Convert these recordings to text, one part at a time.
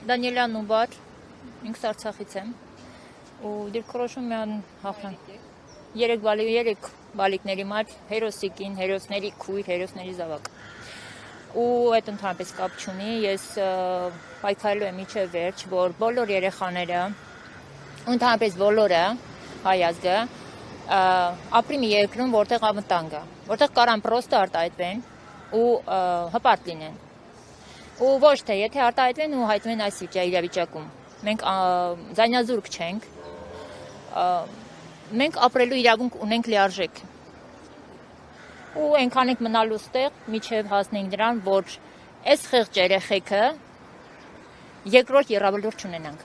Դանիելյան Նուբար, ինքս Արցախից եմ ու դիրքորոշում եմ հաղթան։ Երեք բալիկների մայր, հերոսի կին, հերոսների քույր, հերոսների զավակ։ Ու այդ ընդհանրապես կապ չունի, ես պայքարելու եմ մինչև վերջ, որ բոլոր երեխաները, ընդհանրապես բոլորը, հայ ազգը, ապրի մի երկրում, որտեղ անվտանգ է, որտեղ կարան պրոստը արտահայտվեն ու հպարտ լինեն։ Ու ոչ թե, եթե արտահայտվեն ու հայտնվեն այս իրավիճակում, մենք ձայնազուրկ չենք, մենք ապրելու իրավունք ունենք լիարժեք։ Ու այնքան ենք մնալու ստեղ, միջև հասնենք նրան, որ այս խեղճ երեխեքը երկրորդ եռաբլուր չունենանք։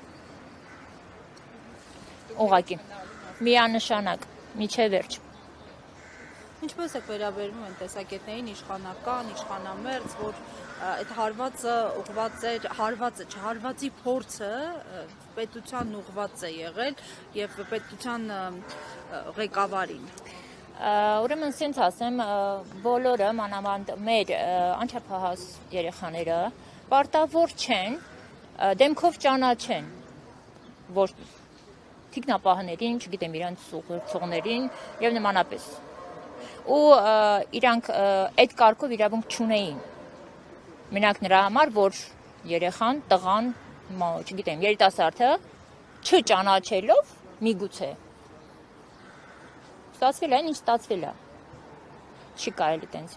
Ուղղակի, միանշանակ, միջև վերջ։ Ինչպես եք վերաբերվում այն տեսակետներին իշխանական, իշխանամերձ, որ այդ հարվածը ուղղված էր, հարվածի փորձը պետության ուղղված է եղել եւ պետության ղեկավարին։ Ուրեմն սենց ասեմ, բոլորը, մանավանդ մեր անչափահաս երեխաները, պարտավոր չեն, դեմքով ճանաչեն, որ թիկնապահներին, չգիտեմ, իրանց ուղեկցողներին եւ նմանապես։ Ու իրանք այդ կարգով իրավունք չունեին։ Մենակ նրա համար, որ երեխան, տղան, չգիտեմ, երիտասարդը չճանաչելով միգուցե ստացվել է, ինչ ստացվել է։ Չի կարելի տենց։